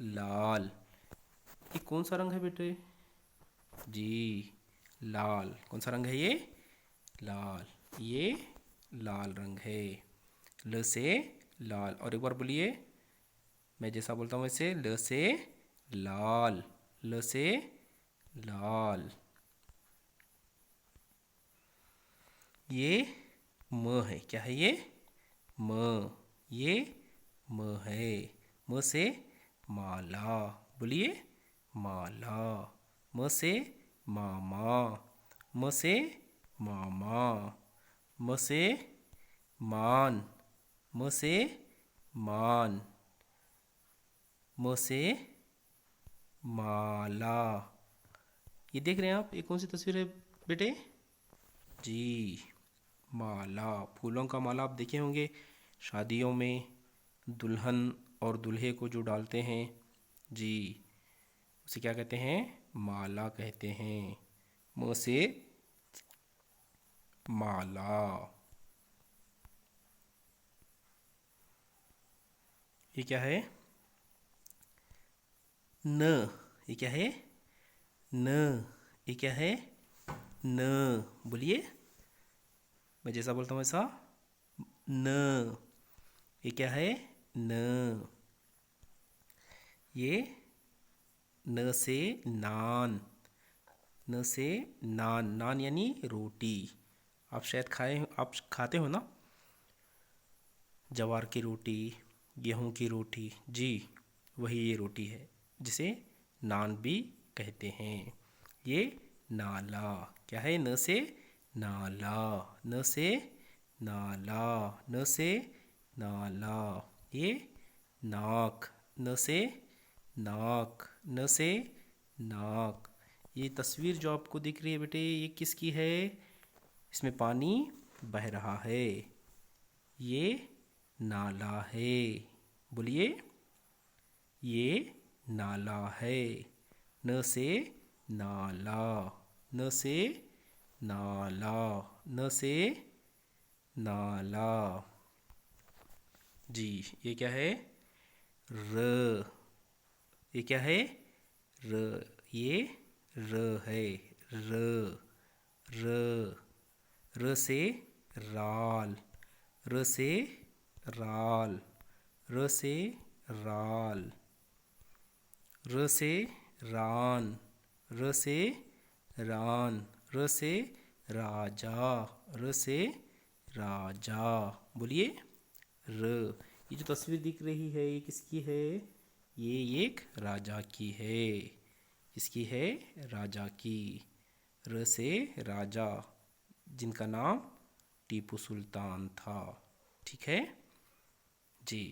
लाल। ये कौन सा रंग है बेटे? जी, लाल। कौन सा रंग है ये? लाल। ये लाल रंग है। ल से लाल। और एक बार बोलिए, मैं जैसा बोलता हूँ वैसे। ल से लाल। ल से लाल। ये म है। क्या है ये? म। ये म है। म से माला। बोलिए, माला। म से मामा। म से मामा। म से मान। म से मान। म से माला। ये देख रहे हैं आप, ये कौन सी तस्वीर है बेटे? जी, माला। फूलों का माला आप देखे होंगे शादियों में, दुल्हन और दूल्हे को जो डालते हैं। जी, उसे क्या कहते हैं? माला कहते हैं। म से माला। ये क्या है? न। ये क्या है? न। ये क्या है? न। बोलिए, मैं जैसा बोलता हूँ वैसा। न। ये क्या है? न। ये न से नान। न से नान। नान यानी रोटी। आप शायद आप खाते हो ना, जवार की रोटी, गेहूं की रोटी। जी, वही ये रोटी है जिसे नान भी कहते हैं। ये नाला। क्या है? न से नाला। न से नाला। न से नाला। ये नाक। न से नाक। न से नाक। ये तस्वीर जो आपको दिख रही है बेटे, ये किसकी है? इसमें पानी बह रहा है। ये नाला है। बोलिए, ये नाला है। न से नाला। न से नाला। न से नाला। जी, ये क्या है? र। ये क्या है? र। ये र है। र। र। र से राल। र से राल। र से राल। र से रान। र से रान। र से राजा। र से राजा। बोलिए, र। ये जो तस्वीर दिख रही है, ये किसकी है? ये एक राजा की है। किसकी है? राजा की। र से राजा, जिनका नाम टीपू सुल्तान था। ठीक है जी।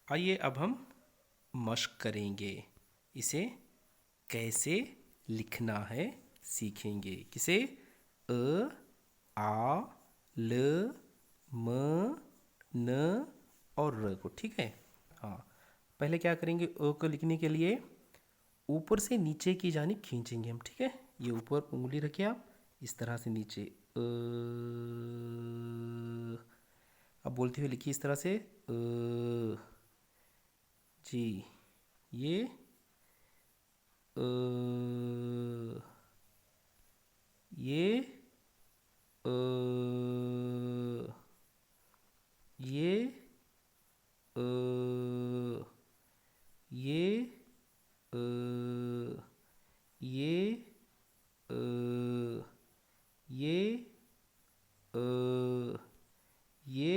आइए अब हम मश्क करेंगे। इसे कैसे लिखना है सीखेंगे। किसे? अ, आ, ल, म, न और र को। ठीक है। हाँ, पहले क्या करेंगे? अ को लिखने के लिए ऊपर से नीचे की जानिब खींचेंगे हम। ठीक है, ये ऊपर उंगली रखिए आप, इस तरह से नीचे। अब बोलते हुए लिखिए इस तरह से। जी, ये अ, ये अ, ये अ, ये अ, ये अ, ये अ, ये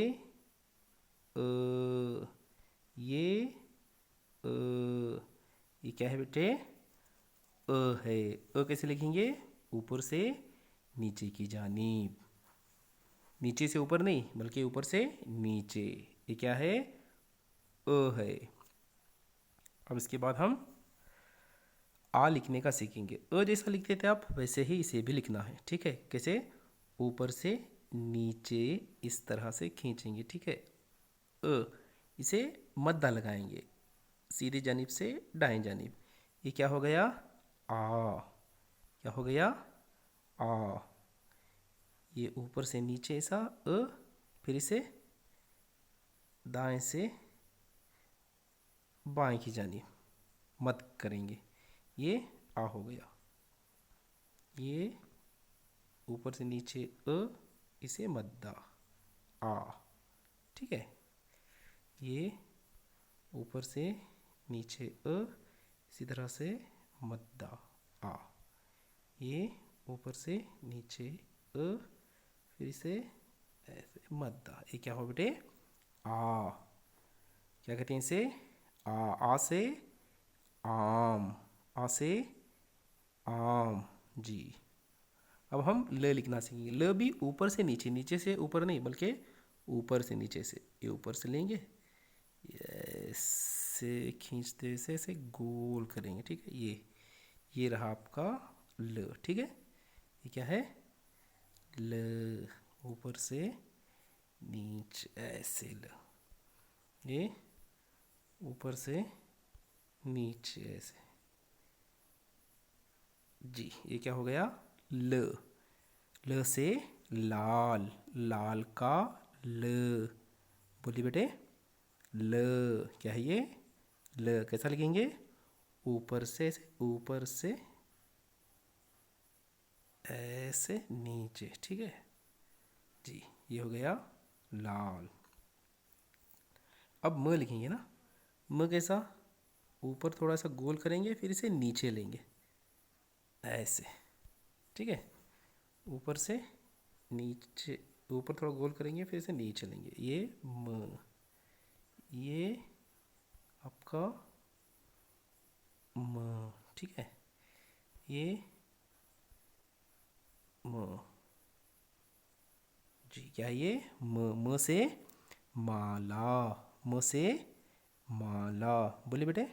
अ, ये अ, ये क्या है बेटे? अ है। अ कैसे लिखेंगे? ऊपर से नीचे की जानिब। नीचे से ऊपर नहीं, बल्कि ऊपर से नीचे। ये क्या है? अ है। अब इसके बाद हम आ लिखने का सीखेंगे। अ जैसा लिखते थे आप, वैसे ही इसे भी लिखना है। ठीक है, कैसे? ऊपर से नीचे इस तरह से खींचेंगे। ठीक है। अ, इसे मद्दा लगाएंगे सीधी जानिब से दाएं जानिब। ये क्या हो गया? आ। क्या हो गया? आ। ये ऊपर से नीचे ऐसा अ, फिर इसे दाएं से बाएं की जानिब मद करेंगे। ये आ हो गया। ये ऊपर से नीचे इसे मद्दा आ, ठीक है। ये ऊपर से नीचे इसी तरह से मद्दा आ। ये ऊपर से नीचे फिर से ऐसे मद्दा। ये क्या हो बेटे? आ। क्या कहते हैं इसे? आ से आम, आ से आम जी। अब हम ल लिखना सीखेंगे। ल भी ऊपर से नीचे, नीचे से ऊपर नहीं बल्कि ऊपर से नीचे से। ये ऊपर से लेंगे, ऐसे खींचते से ऐसे गोल करेंगे, ठीक है। ये रहा आपका ल, ठीक है। ये क्या है? ल। ऊपर से नीचे ऐसे ल। ये ऊपर से नीचे ऐसे जी। ये क्या हो गया? ल। ल से लाल, लाल का ल। बोलिए बेटे, ल। क्या है ये? ल। कैसा लिखेंगे? ऊपर से ऊपर से ऐसे नीचे, ठीक है जी। ये हो गया लाल। अब म लिखेंगे ना। म कैसा? ऊपर थोड़ा सा गोल करेंगे, फिर इसे नीचे लेंगे ऐसे, ठीक है। ऊपर से नीचे, ऊपर थोड़ा गोल करेंगे, फिर इसे नीचे लेंगे। ये म। ये आपका म, ठीक है। ये म जी। क्या ये? म से माला, म से माला। बोलिए बेटे,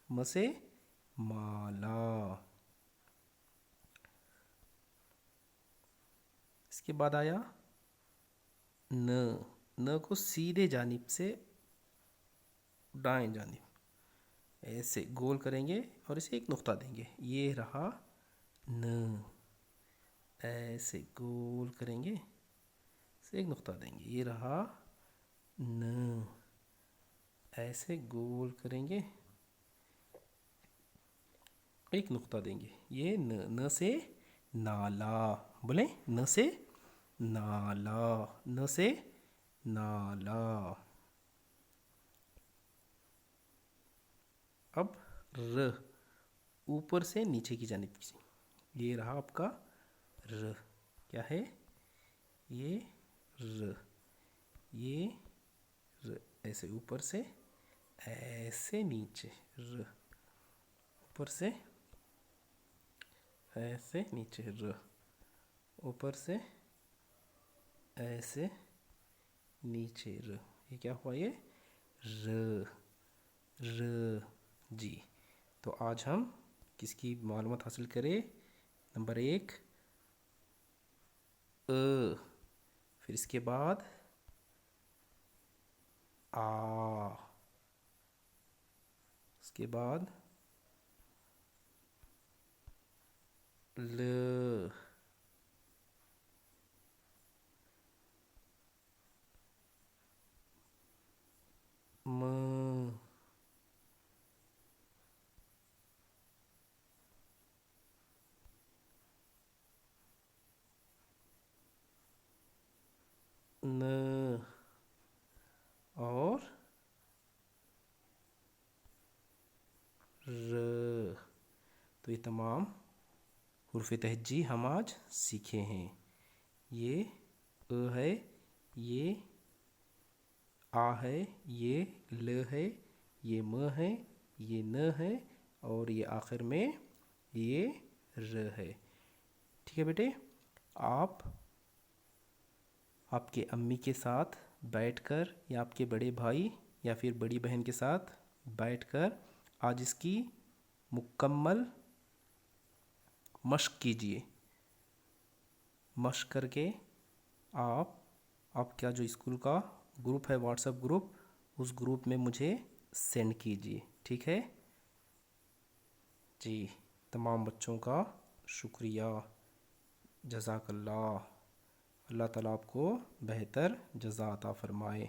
म से माला। इसके बाद आया न। न को सीधे जानिब से दाएं जानिब ऐसे गोल करेंगे और इसे एक नुक्ता देंगे। ये रहा न। ऐसे गोल करेंगे, इसे एक नुक्ता देंगे। ये रहा न। ऐसे गोल करेंगे, एक नुक्ता देंगे। ये न। न से नाला। बोले, न से नाला, न से नाला। अब र। ऊपर से नीचे की जानिब की। ये रहा आपका र। क्या है? ये र। ये र। ऐसे ऊपर से ऐसे नीचे र। ऊपर से ऐसे नीचे र। ऊपर से ऐसे नीचे र। ये क्या हुआ? ये र। र जी। तो आज हम किसकी मालूमात हासिल करें? नंबर 1 अ, फिर इसके बाद आ, इसके बाद ल, म, न और र। तो ये तमाम हुर्फ तहज्जी हम आज सीखे हैं। ये अ है, ये आ है, ये ल है, ये म है, ये न है और ये आखिर में ये र है। ठीक है बेटे, आप आपके अम्मी के साथ बैठकर या आपके बड़े भाई या फिर बड़ी बहन के साथ बैठकर आज इसकी मुकम्मल मश्क कीजिए। मश्क करके आप आपका जो स्कूल का ग्रुप है, व्हाट्सएप ग्रुप, उस ग्रुप में मुझे सेंड कीजिए। ठीक है जी। तमाम बच्चों का शुक्रिया। जज़ाकल्लाह। अल्लाह ताला आपको बेहतर जज़ा अता फ़रमाए।